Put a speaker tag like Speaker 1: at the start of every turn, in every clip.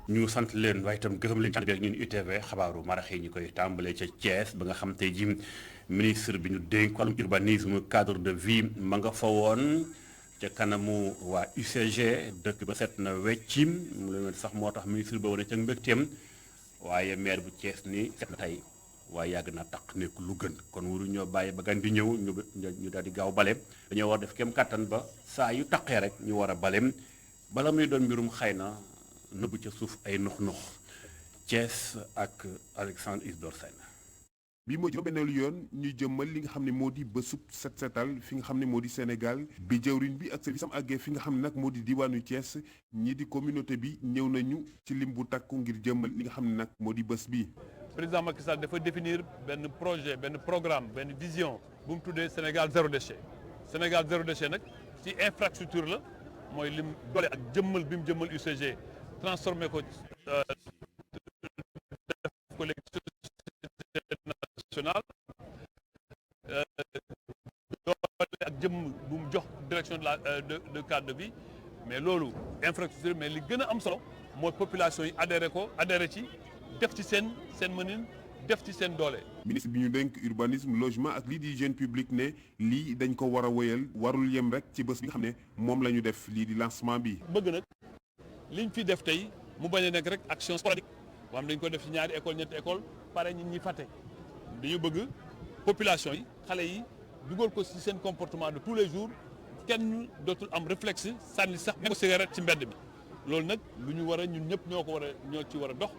Speaker 1: ñu sant leen waaye itam gërëm leen ci ànd bi ak ñun UTV xabaaru marax yi ñu koy tàmbalee ca Thiès ba nga xam tey ji ministre bi ñu dénk wàllum urbanisme cadre de vie ma nga fa woon ca kanamu waa UCG dëkk ba set na wecci mu leen sax moo tax ministre ba wane ca mbégteem waaye maire bu Thiès ni set na tey waaye yàgg na taq nekk lu gën kon waru ñoo bàyyi ba gan di ñëw ñu daal di gaaw bale dañoo war def kem kàttan ba saa yu taqee rek ñu war a balem bala muy doon mbirum xëy na nëbb ca suuf ay nux-nux Thiès ak Alexandre Isdor Sène
Speaker 2: bi moo juróom-benneelu yoon ñuy jëmmal li nga xam ne moo di bésub set setal fi nga xam ne moo di Sénégal bi jëwriñ bi ak service am àggee fi nga xam ne nag moo di diwaanu Thiès ñii di communauté bi ñëw nañu ci lim bu takku ngir jëmmal li nga xam ne nag moo di bés bi.
Speaker 3: président Macky Sall dafa définir benn projet benn programme benn vision bu mu tuddee Sénégal zéro déchet Sénégal zéro déchet nag ci infrastructure la mooy lim doole ak jëmmal bi mu jëmmal UCG transformé ko def ko léegi société nationale doole ak jëmm bu mu jox direction de la de cadre de vie mais loolu infrastructure mais li gën a am solo mooy population yi adhéré ci def ci seen mënin def ci seen doole.
Speaker 2: ministre bi ñu dénk urbanisme logement ak lii di jeune public ne lii dañ ko war a wéyal warul yem rek ci bés bi nga xam ne moom la ñu def lii di lancement bi.
Speaker 3: bëgg nag liñ fi def tey mu bañ a nekk rek action sporadique boo xam dañ ko def ci ñaari école ñetti école pare nit ñi fàtte dañu bëgg population yi xale yi dugal ko ci seen comportement de tous les jours kenn dootul am réflexe sànni sax même cigarette ci mbedd bi loolu nag lu ñu war a ñun ñëpp ñoo ci war a dox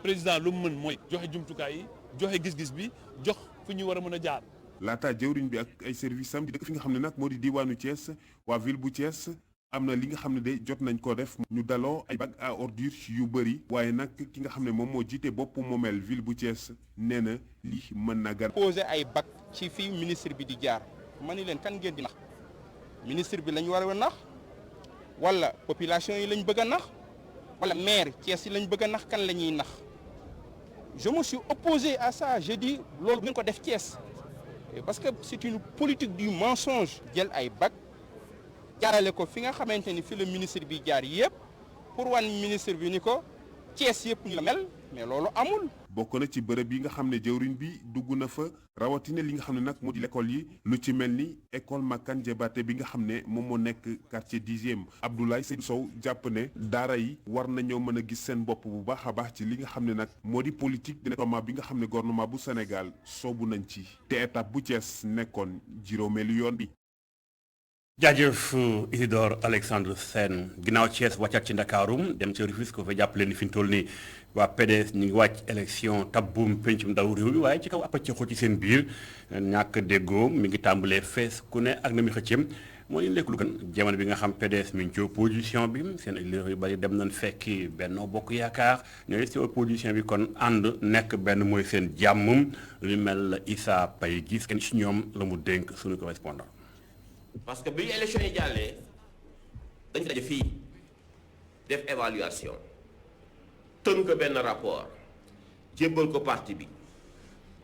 Speaker 3: président lu mu mën mooy joxe jumtukaay yi joxe gis-gis bi jox fu ñu war a mën a jaar.
Speaker 2: laata jëwriñ bi ak ay service am di dëkk fi nga xam ne nag moo di diwaanu Thiès waa ville bu Thiès am na li nga xam ne de jot nañ ko def ñu daloo ay bac à ordures yu bëri waaye nag ki nga xam ne moom moo jiite boppu moomeel ville bu Thiès nee na lii mën na gar
Speaker 4: posé ay bac ci fii ministre bi di jaar ma ni leen kan ngeen di nax ministre bi lañ war a nax wala population yi lañ bëgg a nax wala maire Thiès yi lañ bëgg a nax kan la ñuy nax je me suis opposé à ça je dis loolu bu ngeen ko def Thiès parce que c'est une politique du mensonge jël ay bac jaarale ko fi nga xamante ni fi la ministre bi jaar yëpp pour wan ministre bi ni ko Thiès yëpp ñu la mel mais loolu amul.
Speaker 2: bokk na ci bërëb yi nga xam ne jëwriñ bi dugg na fa rawatina li nga xam ne nag moo di l'école yi lu ci mel ni école Makane Diabaté bi nga xam ne moom moo nekk quartier 10e Abdoulaye Seydou Sow jàpp ne daara yi war nañoo mën a gis seen bopp bu baax a baax ci li nga xam ne nag moo di politique de nettoiement bi nga xam ne gouvernement bu Sénégal soobu nañ ci te étape bu Thiès nekkoon juróomeelu yoon bi.
Speaker 1: jaajëf Isidore Alexandre Sène ginnaaw Thiès wàccaat ci Ndakaarum dem ci Rufisque ko fa jàppale ni fi ñu toll nii waa PDS ñu ngi wàcc élection tabbum pencum ndaw réew mi waaye ci kaw appa ci ci seen biir ñàkk déggoo mi ngi tàmbalee fees ku ne ak na mi xëcceem moo ñu lekk lu gën jamono bi nga xam PDS mi ngi ci opposition bi seen leader yu bari dem nañ fekki Benno Bokk Yaakaar ñooy ci opposition bi kon ànd nekk benn mooy seen jàmm lu mel la Issa Paye gis kenn ci ñoom la mu dénk suñu correspondant.
Speaker 5: parce que bi ñu élection yi jàllee dañu daje fii def évaluation tënk benn rapport jébbal ko parti bi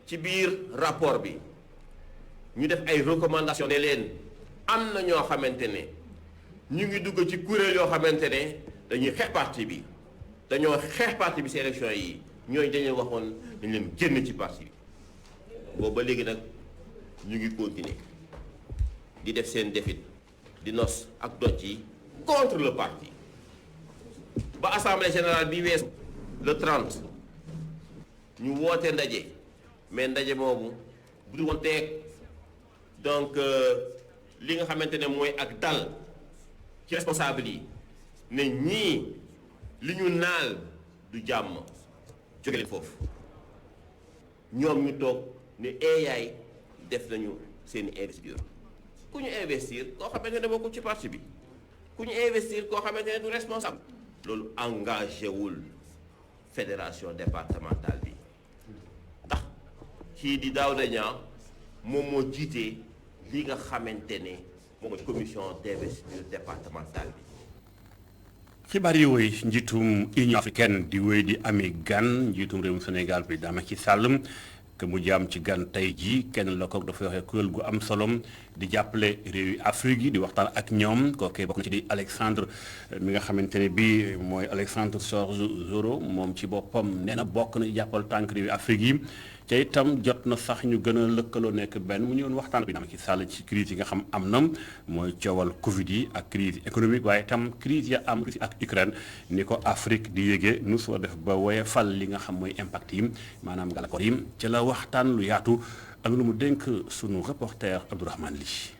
Speaker 5: ci biir rapport bi ñu def ay recommandations ne leen am na ñoo xamante ne ñu ngi dugg ci kuréel yoo xamante ne dañuy xeex parti bi dañoo xeex parti bi ci élection yi ñooñu dañu waxoon dañ leen génn ci parti bi boobu ba léegi nag ñu ngi continuer di def seen défit di nos ak doj yi contre le parti ba assemblée générale bi weesu le 30 ñu woote ndaje mais ndaje moomu bu dul woon teeg donc li nga xamante ne mooy ak dal ci responsable yi ne ñii li ñu naal du jàmm jóge leen foofu ñoom ñu toog ne yaay def nañu seeni investiture ku ñu investir koo xamante ne bokkul ci parti bi ku ñu investir koo xamante ne du responsable loolu engagé wul fédération départementale bi ndax kii di Daouda Niang moom moo jiite li nga xamante ne moom mooy commission d'investiture départementale bi.
Speaker 1: xibaar yi woy njiitum Union africaine di woy di ami gan njiitum réewum Sénégal président Macky Sall que mu jaam ci gan tey jii kenn la ko dafa waxee kuréel gu am solom di jàppale réew yi Afrique yi di waxtaan ak ñoom kookee bokk na ci di Alexandre mi nga xamante ne bii mooy Alexandre Sorzoro moom ci boppam nee na bokk na jàppal tànk réew yi Afrique yi te itam jot na sax ñu gën a lëkkaloo nekk benn mu ñëwoon waxtaan bi Macky Sall ci crise yi nga xam am na mooy coowal Covid yi ak crise économique waaye itam crise ya am Russie ak Ukraine ni ko Afrique di yéegee nu soo def ba woyefal li nga xam mooy impact yi maanaam gàllankoor yi ci la waxtaan lu yaatu ak lu mu dénk sunu reporter Abdourahmane Ly.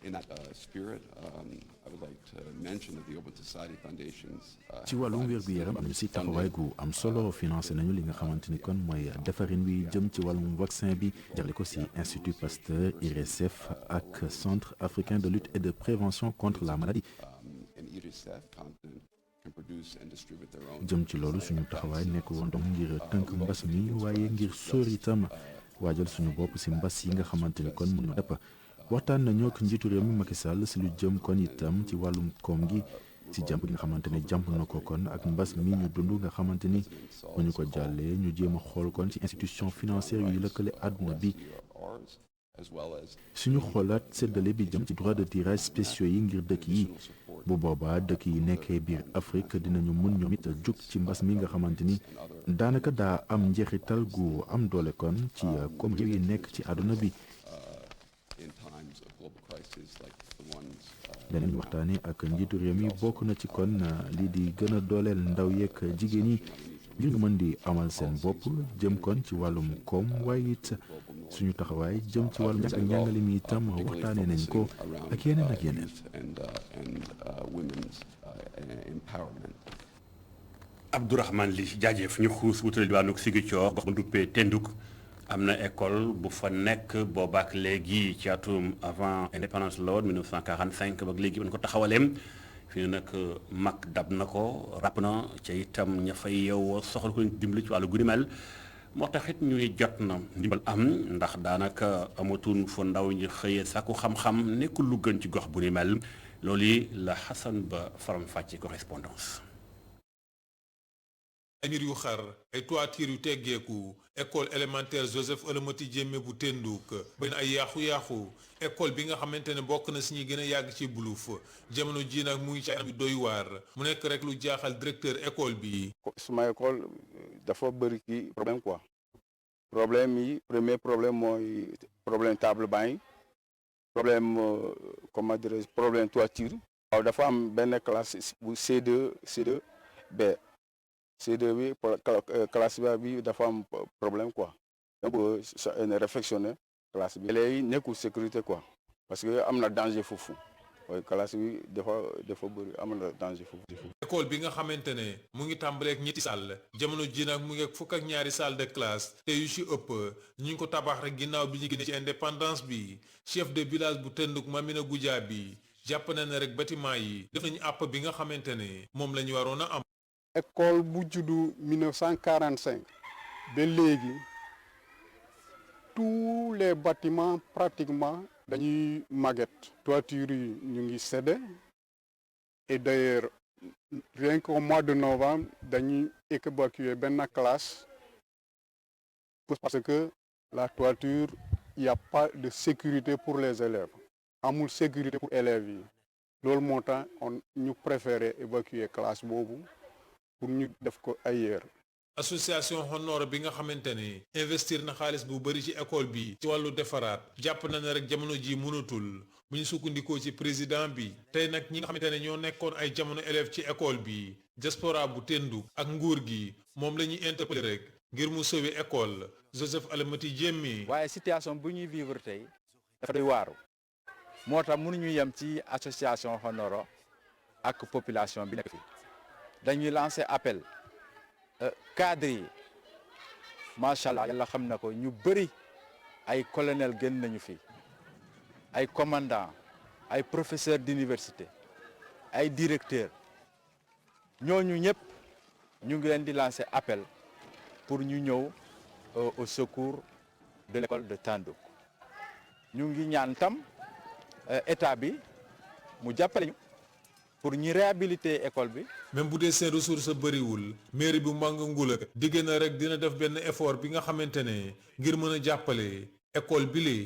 Speaker 6: In that spirit, I would like to mention that the Open Society Foundations
Speaker 7: ci wàllum wér-gu-yaram am si taxawaay gu am solo financé nañu li nga xamante ni kon mooy defarin wi jëm ci wàllum vaccin bi jagle ko si Institut Pasteur IRESSEF ak Centre africain de lutte et de prévention contre la maladie. jëm ci loolu suñu taxawaay nekk woon donc ngir tënk mbas mi waaye ngir sóor itam waajal suñu bopp si mbas yi nga xamante ni kon mënuñu dëpp waxtaan nañoo ak njiitu réew mi Macky Sall si lu jëm kon itam ci wàllum koom gi si jàmp gi nga xamante ne jàmp na ko kon ak mbas mi ñu dund nga xamante ni bu ñu ko jàllee ñu jéem a xool kon ci institution financière yu lëkkale àdduna bi suñu xoolaat séddale bi jëm ci droit de tirage spéciaux yi ngir dëkk yi bu boobaa dëkk yi nekkee biir Afrique dinañu mun ñoom it jug ci mbas mi nga xamante ni daanaka daa am njeexital gu am doole kon ci koom réew yi nekk ci àdduna bi. leneen waxtaanee ak njiitu réew mi bokk na ci kon lii di gën a dooleel ndaw yeeg jigéen yi ngir ñu mën di amal seen bopp jëm kon ci wàllum koom waaye it suñu taxawaay jëm ci wàllum njàng ak njàngale mi itam waxtaanee nañ ko ak yeneen ak yeneen.
Speaker 1: Abdourahmane Ly jaajëf ñu xuus wutale diwaanu Ziguinchor gox ba duppee Tenduk am na école bu fa nekk boobaak léegi ci atum avant indépendance la woon 1945 ba léegi ba ñu ko taxawaleem fii nag mag dab na ko ràpp na ca itam ña fay yeewoo soxla ko dimbali ci wàllu gu ni mel moo tax it ñu ni jot na ndimbal am ndax daanaka amatuñ fa ndaw ñi xëyee sàkku xam-xam nekkul lu gën ci gox bu ni mel loolu yi la Hassan Ba faram fàcce correspondance.
Speaker 8: ay miir yu xar ay toiture yu teggeeku école élémentaire Joseph Olomoty Diémé bu Tenduk ba ay yaaxu-yaaxu école bi nga xamante ne bokk na si ñuy gën a yàgg ci Buluf jamono ji nag mu ngi ci anam yu doy waar mu nekk rek lu jaaxal directeur école bi.
Speaker 9: suma école dafa bëri ki problème quoi problème yi premier problème mooy problème table banc yi problème comment dirais-je problème toiture. waaw dafa am benn classe bu C2 B. C2 bi classe bi dafa am problème quoi donc réfectionner classe bi élèves yi nekkul sécurité quoi parce que am na danger foofu waaye classe bi dafa bëri am na danger foofu.
Speaker 8: école bi nga xamante ne mu ngi tàmbaleek ñetti salle jamono ji nag mu ngi ak fukk ak ñaari salle de classe te yu ci ëpp ñu ngi ko tabax rek ginnaaw bi ñu génne ci indépendance bi chef de village bu Tenduk Mamina Goudiaby jàpp na ne rek bâtiment yi def nañu àpp bi nga xamante ne moom la ñu waroon a am.
Speaker 10: école bu juddu 1945 ba léegi tous les bâtiments pratiquement dañuy màgget toiture yi ñu ngi cédé et d'ailleurs rien qu'au mois de novembre dañuy évacuer benn classe parce que la toiture il y a pas de sécurité pour les élèves amul sécurité pour élèves yi loolu moo tax ñu préféré évacuer classe boobu pour ñu def ko ailleurs.
Speaker 8: association Honor bi nga xamante ne investir na xaalis bu bëri ci école bi ci wàllu defaraat jàpp na ne rek jamono ji mënatul bu ñu sukkandikoo ci président bi tey nag ñi nga xamante ne ñoo nekkoon ay jamono élève ci école bi diaspora bu Tenduk ak nguur gi moom la ñuy interpellé rek ngir mu sauver école Joseph Olomoty Diémé.
Speaker 11: waaye situation bu ñuy vivre tey dafa doy waaru moo tax mënuñu yem ci association Honor ak population bi nekk fi dañuy lancer appel cadre yi macha allah yàlla xam na ko ñu bëri ay colonel génn nañu fi ay commandant ay professeur d'université ay directeur ñooñu ñëpp ñu ngi leen di lancer appel pour ñu ñëw au secours de l'école de Tenduk ñu ngi ñaan tam état bi mu jàppale ñu pour ñu réhabiliter école bi
Speaker 8: même bu dee seen ressource bëriwul mairie bu Mbanga Ngula digg na rek dina def benn effort bi nga xamante ne ngir mën a jàppale école bi lee.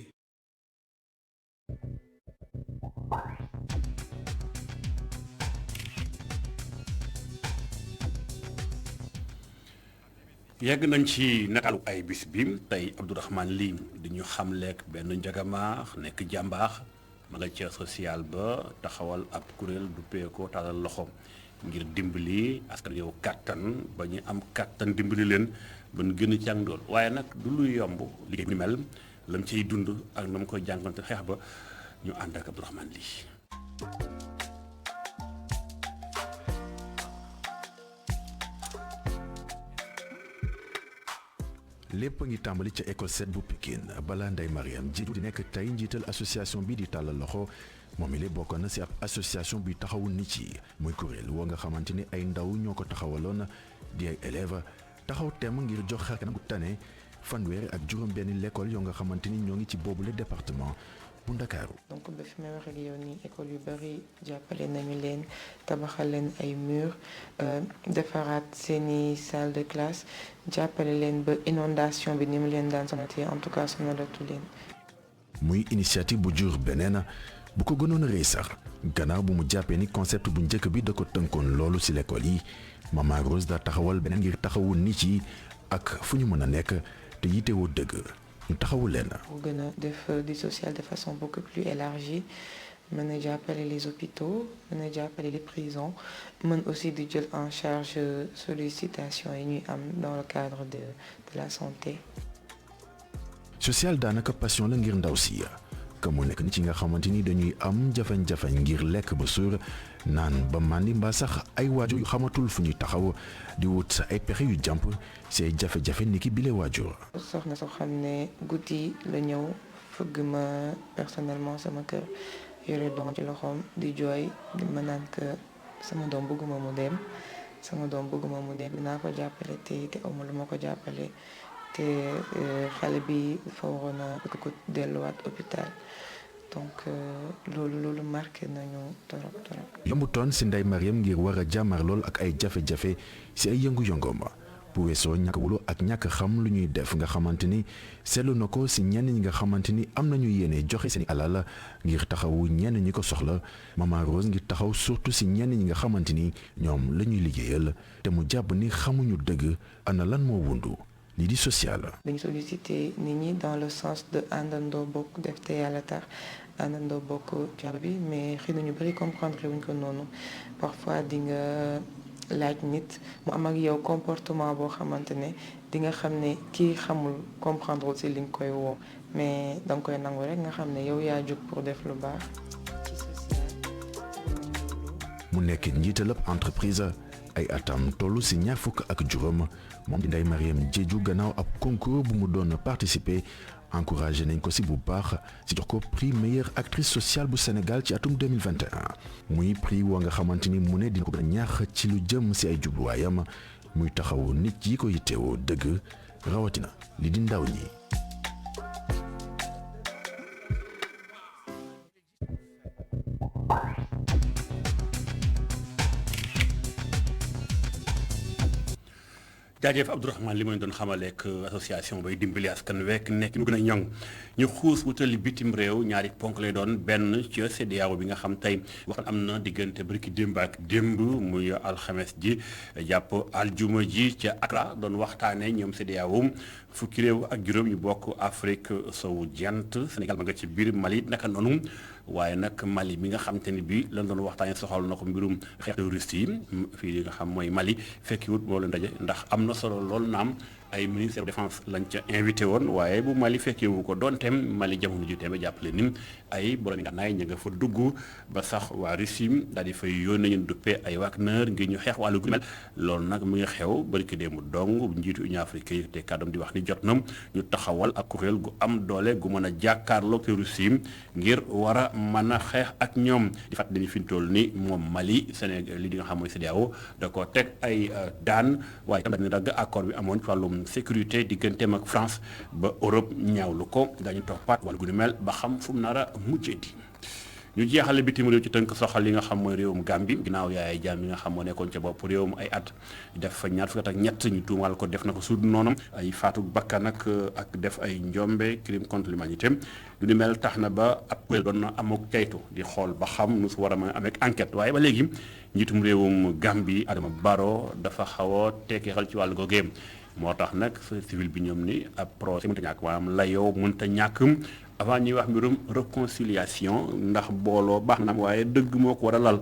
Speaker 1: yegg nañ ci natalu ay bis bi tey Abdourahmane Ly di ñu xamleek benn njagamaar nekk jàmbaax ma nga ca social ba taxawal ab kuréel du peeko tàllal loxo ngir dimbali askan yow kàttan ba ñu am kàttan dimbali leen ba ñu gën a jàndool waaye nag du luy yomb liggéey bi mel lam ciy dund ak na mu koy jàngante xeex ba ñu ànd ak Abdourahmane Ly.
Speaker 7: lépp ngi tàmbali ca école 7 bu Pikine balaa Ndeye Mariam jiitu di nekk tey njiital association bi di tàllal loxo moom ile bokkoon na ci ab association bi taxawul nit yi muy kuréel woo nga xamante ni ay ndaw ñoo ko taxawaloon di ay élèves taxaw temm ngir jox xar kanam gu tane fanweer ak juróom benn l'école yoo nga xamante ni ñoo ngi ci boobule département bu Ndakaaru.
Speaker 12: donc ba fi may wax ak yow nii école yu bari jàppale nañu leen tabaxal leen ay mur defaraat seeni salle de classe jàppale leen ba inondation bi ni mu leen daan sonatee en tout cas sonalatu leen.
Speaker 7: muy initiative bu jur beneen bu ko gënoon a rëy sax gannaaw bu mu jàppee ni concept bu njëkk bi da ko tënkoon loolu ci l'école yi Mama Rose daa taxawal beneen ngir taxawu nit yi ak fu ñu mën a nekk te yitewoo dëgg ñu taxawu leen.
Speaker 12: bu gën a def di social de façon beaucoup plus élargie mën a jàppale les hôpitaux mën a jàppale les prisons mën aussi di jël en charge sollicitation yi ñuy am dans le cadre de la santé.
Speaker 7: social daanaka passion la ngir ndaw si ka mu nekk ni ci nga xamante ni dañuy am jafe-jafe ngir lekk ba suur naan ba màndi mbaa sax ay waajur yu xamatul fu ñuy taxaw di wut ay pexe yu jàmp ci ay jafe-jafe ni ki bile waajur.
Speaker 12: soxna soo xam ne guddi la ñëw fëgg ma personnellement sama kër yore doom ci loxoom di jooy di ma naan que sama doom bëgguma mu dem dinaa ko jàppale te amul lu ma ko jàppale te xale bi dafa waroon a ko delluwaat hôpital donc loolu marqué nañu torop.
Speaker 7: yombutoon ci Ndeye Mariam ngir war a jàmmar lool ak ay jafe-jafe ci ay yëngu-yëngoom bu weesoo ñàkk wulu ak ñàkk xam lu ñuy def nga xamante ni seetlu na ko ci ñenn ñi nga xamante ni am nañu yéene joxe seen alal ngir taxawu ñenn ñi ko soxla Mama Rose ngir taxaw surtout ci ñenn ñi nga xamante ni ñoom la ñuy liggéeyal te mu jàpp ni xamuñu dëgg ana lan moo wundu lii di social.
Speaker 12: dañu sollicité nit ñi dans le sens de àndandoo bokk def te yàlla tax àndandoo bokk jar bi mais xëy na ñu bari comprendre wuñ ko noonu parfois di nga laaj nit mu am ak yow comportement boo xamante ne di nga xam ne kii xamul comprendre ci li nga koy woo mais danga koy nangu rek nga xam ne yow yaa jóg pour def lu baax ci social.
Speaker 7: mu nekk njiitalab entreprise ay atam tollu ci 20 moom di Ndeye Mariam Diédhiou gannaaw ab concours bu mu doon participer encouragé nañ ko ci bu baax ci jox ko prix meilleure actrice sociale bu Sénégal ci atum 2021 muy prix woo nga xamante ni mu ne dina ko gën a ñaax ci lu jëm ci ay jubluwaayam muy taxawu nit yi ko yittewoo dëgg rawatina li di ndaw ñi.
Speaker 1: jaajëf Abdourahmane li ma doon xamaleek association bay dimbali askan wekk nekk ñu gën a ñoŋ ñu xuus wutali bitim réew ñaari ponk lay doon benn ci CEDEAO bi nga xam tey waxtaan am na diggante barki démb ak démb muy alxames ji jàpp aljuma ji ca Accra doon waxtaane ñoom CEDEAO fukki réew ak juróom ñu bokk Afrique sowu jant Sénégal ma nga ci biir Mali naka noonu waaye nag Mali mi nga xam te ni bi lan doon waxtaanee soxal na ko mbirum xeex terroriste yi fii li nga xam mooy Mali fekkiwut moo leen daje ndax am na solo lool naam ay ministère de défense lañ ca invité woon waaye bu Mali fekkewu ko doonteem Mali jamono ji tembe jàppale ni ay borom ngànnaay ña nga fa dugg ba sax waa Russie daal di fay yónnee ñu duppee ay Wagner ngir ñu xeex wàllu gu mel loolu nag mu ngi xew barki démb dong njiitu Union africaine te kàddoom di wax ni jot na ñu taxawal ak kuréel gu am doole gu mën a jàkkaarloog te Russie ngir war a mën a xeex ak ñoom di fàttali ni fi mu toll ni moom Mali Sénégal li di nga xam mooy CEDEAO da ko teg ay daan waaye tam dañu dagg accord bi amoon ci wàllum sécurité digganteem ak France ba Europe ñaawlu ko dañu toppaat wala gu ni mel ba xam fu mu nar a mujjee di ñu jeexale bitim réew ci tënk soxal li nga xam mooy réewum Gambie ginnaaw Yaya Jammeh mi nga xam moo nekkoon ca bopp réewum ay at def fa ñaar fukki at ak ñett ñu tuumaal ko def na ko suud noonu ay faatu bakkan ak def ay njombe crime contre l'humanité lu ni mel tax na ba ab kuréel doon na amuk caytu di xool ba xam nu su war a mën a amee enquête waaye ba léegi njiitum réewum Gambie Adama Barrow dafa xaw a tekkeexal ci wàllu googee moo tax nag civil bi ñoom ni ab procès mënta ñàkk maanaam layoo mënta ñàkk avant ñuy wax mbirum réconciliation ndax booloo baax na waaye dëgg moo ko war a lal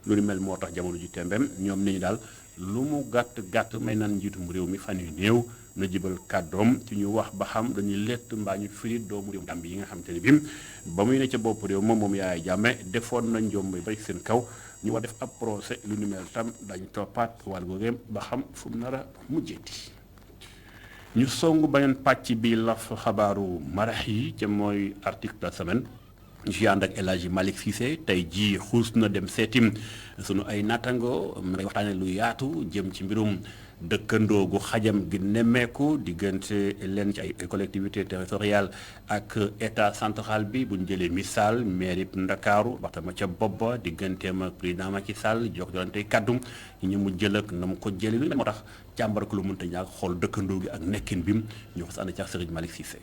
Speaker 1: lu ni mel moo tax jamono ji tembem ñoom ni ñu daal lu mu gàtt may naan njiitum réew mi fan yu néew na jibal kàddoom ci ñu wax ba xam dañuy lett mbaa ñu firi doomu réew Gambie yi nga xam te ne bi ba muy ne ca bopp réew moom Yaya Jammeh defoon na njom bi bari seen kaw ñu war def ab procès lu ni mel tam dañu toppaat wàll googee ba xam fu mu nar a mujjeeti ñu songu beneen pàcc bi laf xabaaru marax yi ca mooy article de la semaine ñu ci ànd ak El Hadji Malick Cissé tey jii xuus na dem seetim sunu ay nattango may waxtaane lu yaatu jëm ci mbirum dëkkandoo gu xajam gi nemmeeku diggante leen ci ay collectivité territoriale ak état central bi bu ñu jëlee misaal mairie Ndakaaru waxtama ca bopp ba digganteem ak président Macky Sall jox jolante kàddu ñu mu jël ak na mu ko jëlee lu moo tax càmbar ko lu mënta ñàkk xool dëkkandoo gi ak nekkin bi ñu ko ànd ci ak Serigne Malick Cissé.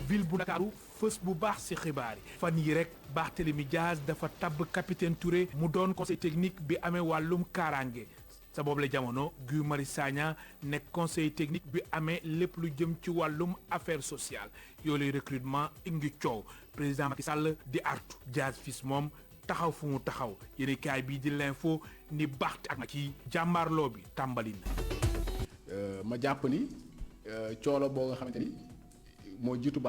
Speaker 13: ville bu Ndakaaru fës bu baax ci xibaar yi fan yi rek Barthélémy Dias dafa tabb capitaine Touré mu doon conseil technique bi amee wàllum kaaraange sa boobu la jamono Guy Marius Sagna nekk conseil technique bi amee lépp lu jëm ci wàllum affaire sociale yooyu recrutement ngi coow président Macky Sall di artu Dias fils moom taxaw fu mu taxaw yéen kaay bii di l'info ni Barth ak ci jàmbaarloo bi tàmbali na.
Speaker 14: ma jàpp ni coolo boo nga xamante ni moo jiitu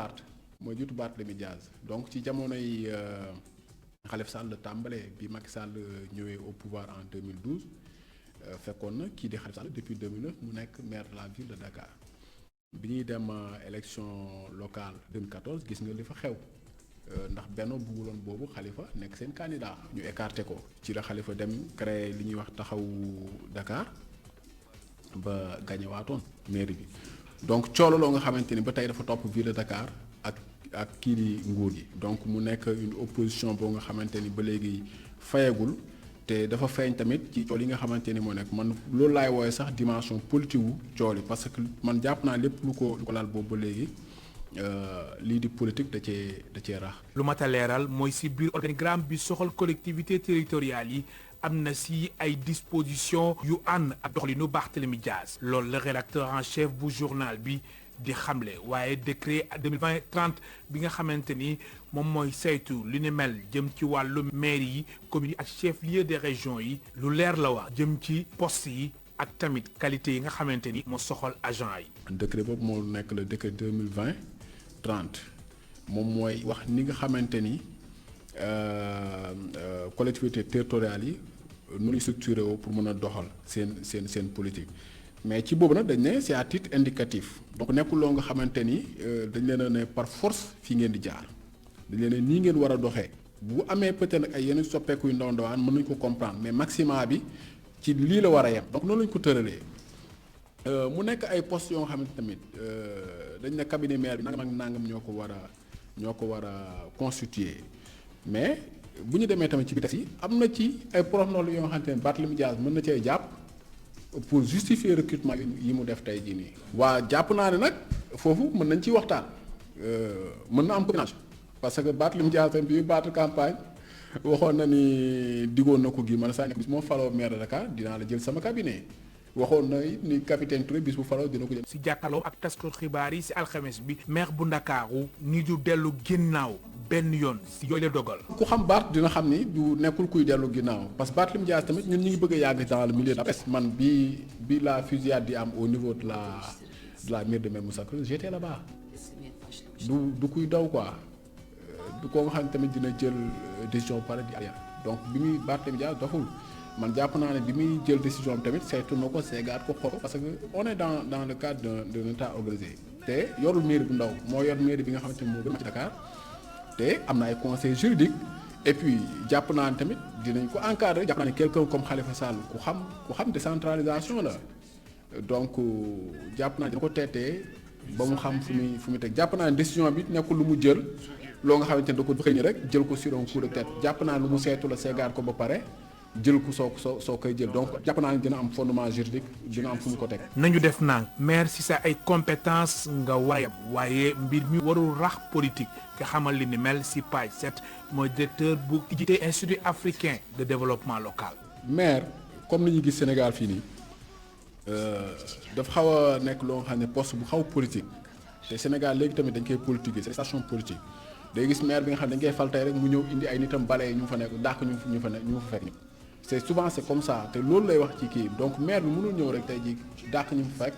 Speaker 14: Barthélémy Dias donc ci jamonoy Khalifa Sall tàmbale bi Macky Sall ñëwee au pouvoir en 2012 fekkoon na kii di Khalifa Sall depuis 2009 mu nekk maire de la ville de Dakar bi ñuy dem élection locale 2014 gis nga li fa xew ndax Benno bugguloon boobu Khalifa nekk seen candidat ñu écarté ko ci la Khalifa dem créer li ñuy wax taxawu Dakar ba gagné waatoon mairie bi donc coolo loo nga xamante ni ba tey dafa topp ville de Dakar ak kii di nguur gi donc mu nekk une opposition boo nga xamante ni ba léegi fayagul te dafa feeñ tamit ci cool yi nga xamante ni moo nekk man loolu laay wooye sax dimension politique wu cool yi parce que man jàpp naa lépp lu ko laal boobu ba léegi lii di politique da cee rax.
Speaker 13: lu mat a leeral mooy ci biir organigramme bi soxal collectivité territoriale yi am na ci ay dispositions yu ànd ak doxalinu Barthélémy Dias loolu la rédacteur en chef bu journal bi di xamle waaye décret 2020-30 bi nga xamante ni moom mooy saytu li ni mel jëm ci wàllu maire yi communes yi ak chef-lieu des régions yi lu leer la wax jëm ci poste yi ak tamit qualité yi nga xamante ni moo soxal agent yi.
Speaker 14: décret boobu moo nekk le décret 2020-30 moom mooy wax ni nga xamante ni collectivités territoriales yi nu ñuy structuré woo pour mën a doxal seen politique. mais ci boobu nag dañ ne c'est à titre indicatif donc nekkul loo nga xamante ni dañ leen a ne par force fii ngeen di jaar dañ leen ne nii ngeen war a doxee bu amee peut-être nag ay yeneen soppeeku yu ndaw ndawaan mën nañu ko comprendre mais maximum bi ci lii la war a yem donc noonu lañu ko tëralee mu nekk ay postes yoo nga xamante tamit dañ ne cabinet maire bi nangam ak nangam ñoo ko war a constituer mais bu ñu demee tamit ci biir yi am na ci ay pronols yoo nga xamante ne Barthélémy Dias mën na cee jàpp. pour justifier recrutement yi mu def tey jii nii. waa jàpp naa ne nag foofu mën nañ ciy waxtaan mën na am combination parce que Barthélémy Dias bi muy battre campagne waxoon na ni digoon na ko gi man saa bis moo faloo maire de Dakar dinaa la jël sama cabinet waxoon na ni capitaine Touré bis bu faloo dina ko jël.
Speaker 13: si jàkkaarloo ak taskatu xibaar yi si alxames bi maire bu Ndakaaru ni du dellu ginnaaw benn yoon si yooyu la dogal.
Speaker 14: ku xam Barth dina xam ni du nekkul kuy dellu ginnaaw parce que Barthélémy Dias tamit ñun ñu ngi bëgg a yàgg dans le milieu de la presse. man bi la fusillade di am au niveau de la mairie de Mermoz Sacré j'étais là-bas du kuy daw quoi du ko nga xam ne tamit dina jël décision par di arrière donc bi muy Barthélémy Dias doful man jàpp naa ne bi muy jël décision am tamit saytu na ko seegaat ko xool parce que on est dans le cadre d'un état organisé te yorul mairie bu ndaw moo yor mairie bi nga xamante ni moo gën a ci Dakar te am na ay conseil juridique et puis jàpp naa ne tamit dinañ ko encadrer jàpp naa ne quelqu'un comme Khalifa Sall ku xam décentralisation la donc jàpp naa dina ko teetee ba mu xam fu muy teg jàpp naa ne décision bi nekkul lu mu jël loo nga xamante ne da ko xëy ni rek jël ko sur un coup de tête jàpp naa ne lu mu seetu la seegaat ko ba pare jël ko soo koy jël donc jàpp naa ne dina am fondement juridique dina am fu mu ko teg.
Speaker 13: nañu def nang maire si sa ay compétence nga wayam waaye mbir mi warul rax politique nga xamal li ni mel si page 7 mooy directeur bu jiite institut africain de développement local.
Speaker 14: maire comme ni ñu gis Sénégal fii nii dafa xaw a nekk loo xam ne poste bu xaw politique te Sénégal léegi tamit dañ koy politiquer c'est station politique day gis maire bi nga xam ne dañ koy fal tey rek mu ñëw indi ay nitam bale ñu fa nekk dàq ñu fa fekk. c'est souvent c'est comme ça te loolu lay wax ci kii donc maire bi mënul ñëw rek tey jii dàq ñu fa fekk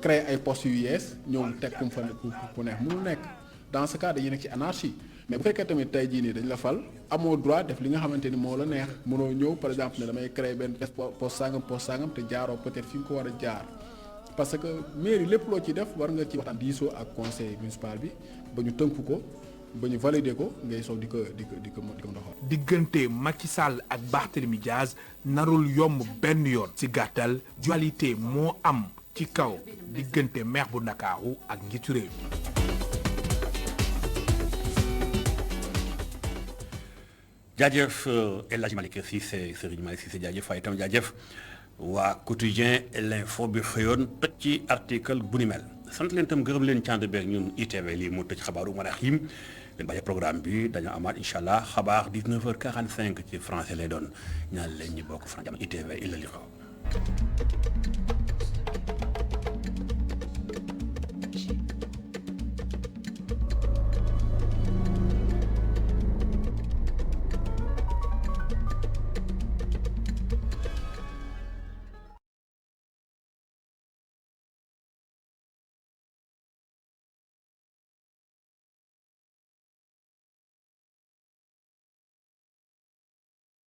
Speaker 14: créer ay postes yu yees ñëw teg ku mu fa ku neex mënul nekk dans ce cas dañuy nekk ci anarchie mais bu fekkee tamit tey jii nii dañ la fal amoo droit def li nga xamante ni moo la neex mënoo ñëw par exemple ne damay créer benn poste sangam te jaaroo peut-être fi nga ko war a jaar parce que mairie lépp loo ci def war nga ci waxtaan diisoo ak conseil municipal bi ba ñu tënk ko ba ñu valider ko ngay soog di ko doxal.
Speaker 13: diggante Macky Sall ak Barthélémy Diaz narul yomb benn yoon. ci gàttal dualité moo am ci kaw diggante maire bu Ndakaaru ak njiitu réew mi.
Speaker 1: jaajëf El Hadj Malick Cissé Serigne Malick Cissé jaajëf waaye itam jaajëf waa quotidien l'info bi xëyoon toj ci article bu ni mel sant leen itam gërëm leen cànd beeg ñun ITV lii mu tëj xabaaru Maraxim leen bàyyi programme bi dañoo amaat incha allah xabaar 19h45 ci français lay doon ñaan leen ñi bokk France ITV illa li xaw